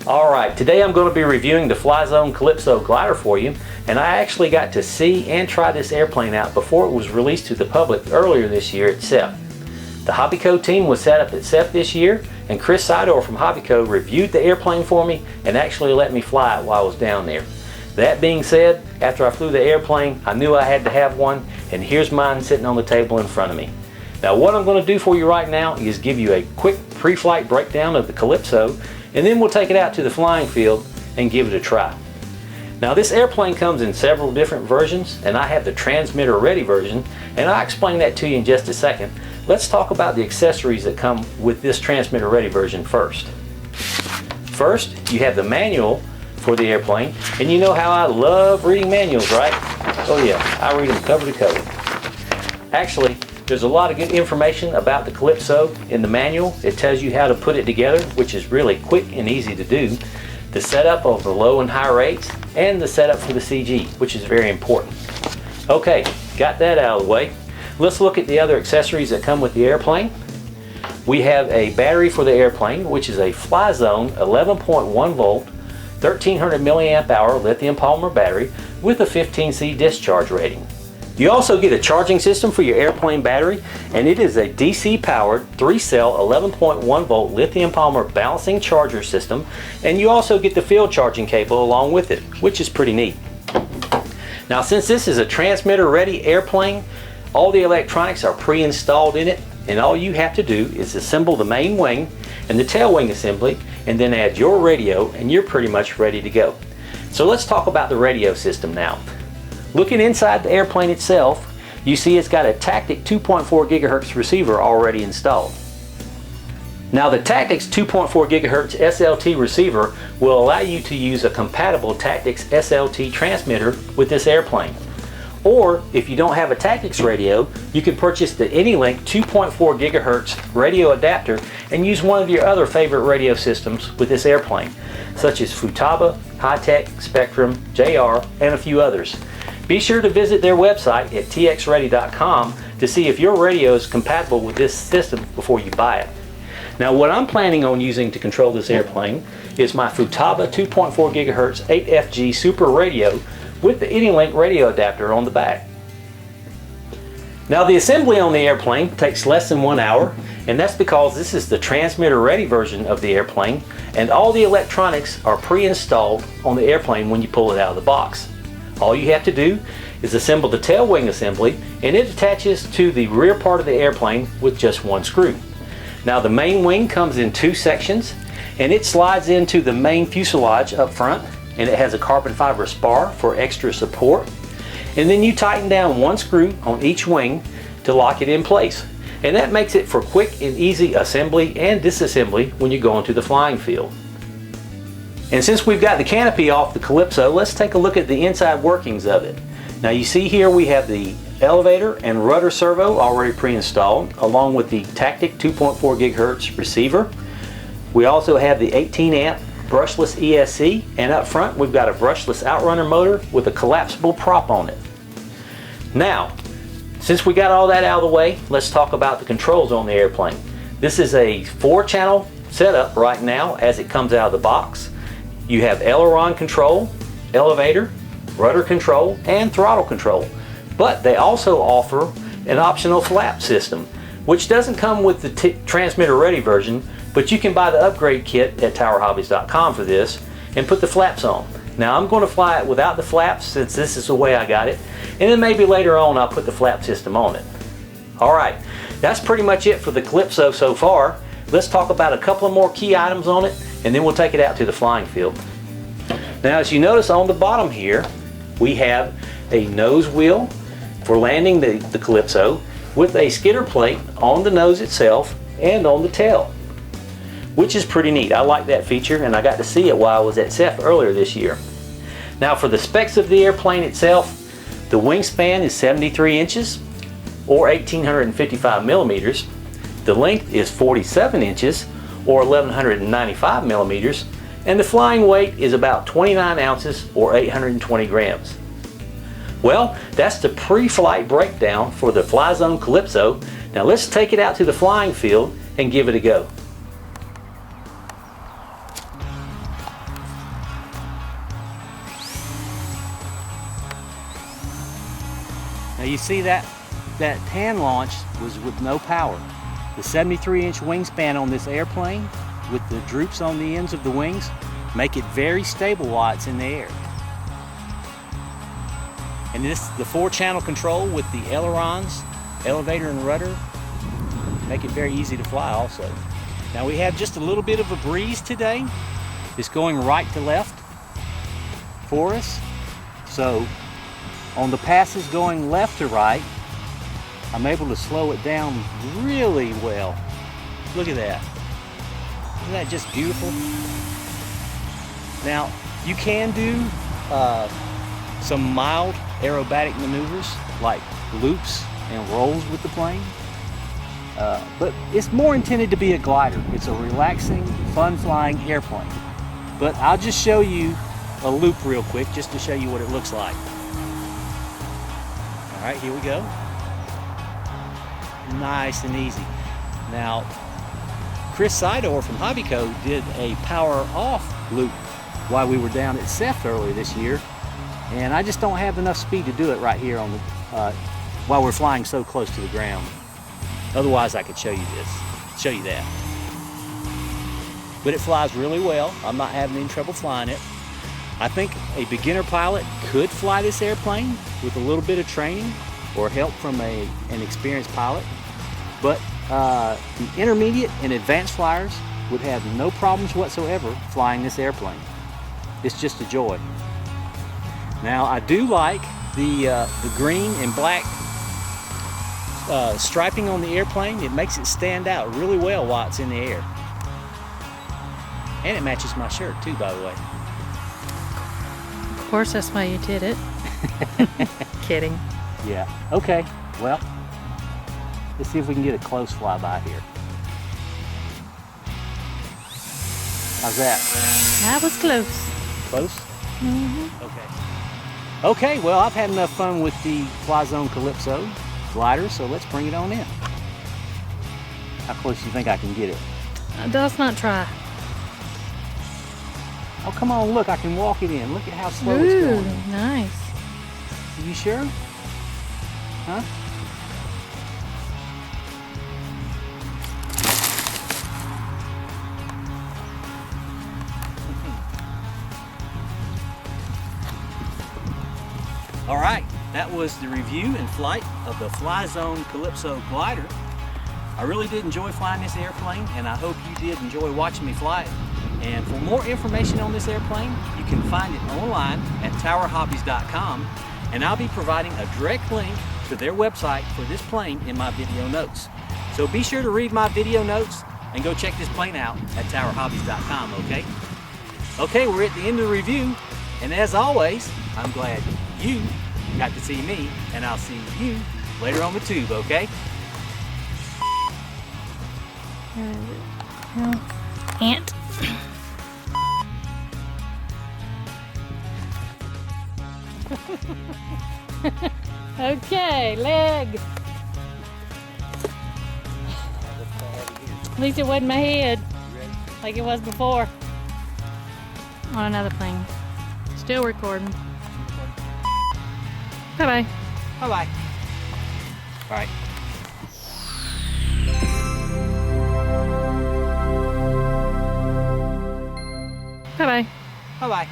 Alright, today I'm going to be reviewing the Flyzone Calypso glider for you, and I actually got to see and try this airplane out before it was released to the public earlier this year at SEFF. The Hobbico team was set up at SEFF this year, and Chris Sydor from Hobbico reviewed the airplane for me and actually let me fly it while I was down there. That being said, after I flew the airplane, I knew I had to have one, and here's mine sitting on the table in front of me. Now what I'm going to do for you right now is give you a quick pre-flight breakdown of the Calypso, and then we'll take it out to the flying field and give it a try. Now this airplane comes in several different versions, and I have the transmitter ready version, and I'll explain that to you in just a second. Let's talk about the accessories that come with this transmitter ready version first. First, you have the manual for the airplane, and you know how I love reading manuals, right? Oh yeah, I read them cover to cover. Actually, there's a lot of good information about the Calypso in the manual. It tells you how to put it together, which is really quick and easy to do. The setup of the low and high rates, and the setup for the CG, which is very important. Okay, got that out of the way. Let's look at the other accessories that come with the airplane. We have a battery for the airplane, which is a Flyzone 11.1 volt, 1300 milliamp hour lithium polymer battery with a 15C discharge rating. You also get a charging system for your airplane battery, and it is a DC powered 3-cell 11.1 volt lithium polymer balancing charger system, and you also get the field charging cable along with it, which is pretty neat. Now since this is a transmitter ready airplane, all the electronics are pre-installed in it, and all you have to do is assemble the main wing and the tail wing assembly, and then add your radio, and you're pretty much ready to go. So let's talk about the radio system now. Looking inside the airplane itself, you see it's got a Tactic 2.4 GHz receiver already installed. Now the Tactic's 2.4 GHz SLT receiver will allow you to use a compatible Tactics SLT transmitter with this airplane. Or if you don't have a Tactics radio, you can purchase the AnyLink 2.4 GHz radio adapter and use one of your other favorite radio systems with this airplane, such as Futaba, Hi-Tech, Spectrum, JR, and a few others. Be sure to visit their website at txready.com to see if your radio is compatible with this system before you buy it. Now what I'm planning on using to control this airplane is my Futaba 2.4 GHz 8FG Super Radio with the AnyLink radio adapter on the back. Now the assembly on the airplane takes less than 1 hour, and that's because this is the transmitter ready version of the airplane, and all the electronics are pre-installed on the airplane when you pull it out of the box. All you have to do is assemble the tail wing assembly, and it attaches to the rear part of the airplane with just one screw. Now the main wing comes in two sections, and it slides into the main fuselage up front, and it has a carbon fiber spar for extra support. And then you tighten down one screw on each wing to lock it in place. And that makes it for quick and easy assembly and disassembly when you go into the flying field. And since we've got the canopy off the Calypso, let's take a look at the inside workings of it. Now you see here we have the elevator and rudder servo already pre-installed, along with the Tactic 2.4 GHz receiver. We also have the 18 amp brushless ESC, and up front we've got a brushless outrunner motor with a collapsible prop on it. Now, since we got all that out of the way, let's talk about the controls on the airplane. This is a 4-channel setup right now as it comes out of the box. You have aileron control, elevator, rudder control, and throttle control. But they also offer an optional flap system, which doesn't come with the transmitter ready version, but you can buy the upgrade kit at towerhobbies.com for this and put the flaps on. Now I'm going to fly it without the flaps since this is the way I got it, and then maybe later on I'll put the flap system on it. Alright, that's pretty much it for the Calypso so far. Let's talk about a couple of more key items on it, and then we'll take it out to the flying field. Now as you notice on the bottom here, we have a nose wheel for landing the Calypso with a skidder plate on the nose itself and on the tail, which is pretty neat. I like that feature, and I got to see it while I was at SEFF earlier this year. Now for the specs of the airplane itself, the wingspan is 73 inches or 1855 millimeters. The length is 47 inches or 1195 millimeters, and the flying weight is about 29 ounces or 820 grams. Well, that's the pre-flight breakdown for the Flyzone Calypso. Now let's take it out to the flying field and give it a go. Now you see that tan launch was with no power. The 73-inch wingspan on this airplane with the droops on the ends of the wings make it very stable while it's in the air. And the 4-channel control with the ailerons, elevator and rudder make it very easy to fly also. Now we have just a little bit of a breeze today. It's going right to left for us. So on the passes going left to right, I'm able to slow it down really well. Look at that. Isn't that just beautiful? Now, you can do some mild aerobatic maneuvers like loops and rolls with the plane, but it's more intended to be a glider. It's a relaxing, fun-flying airplane. But I'll just show you a loop real quick just to show you what it looks like. All right, here we go. Nice and easy. Now, Sydor from Hobbico did a power off loop while we were down at SEFF earlier this year, and I just don't have enough speed to do it right here on the while we're flying so close to the ground. Otherwise, I could show you that. But it flies really well. I'm not having any trouble flying it. I think a beginner pilot could fly this airplane with a little bit of training or help from an experienced pilot. But the intermediate and advanced flyers would have no problems whatsoever flying this airplane. It's just a joy. Now I do like the green and black striping on the airplane. It makes it stand out really well while it's in the air. And it matches my shirt too, by the way. Of course, that's why you did it. Kidding. Yeah, okay, well, let's see if we can get a close flyby here. How's that? That was close. Close? Mm-hmm. Okay. Okay, well, I've had enough fun with the Flyzone Calypso glider, so let's bring it on in. How close do you think I can get it? Let's not try. Oh, come on, look, I can walk it in. Look at how slow it's going. Ooh, nice. Are you sure? Huh? All right, that was the review and flight of the Flyzone Calypso glider. I really did enjoy flying this airplane, and I hope you did enjoy watching me fly it. And for more information on this airplane, you can find it online at towerhobbies.com, and I'll be providing a direct link to their website for this plane in my video notes. So be sure to read my video notes and go check this plane out at towerhobbies.com, okay? Okay, we're at the end of the review, and as always, I'm glad you got to see me, and I'll see you later on the tube, okay? Ant. Okay, leg. At least it wasn't my head like it was before. On another plane. Still recording. Bye-bye. Bye-bye. All right. Bye-bye. Bye-bye.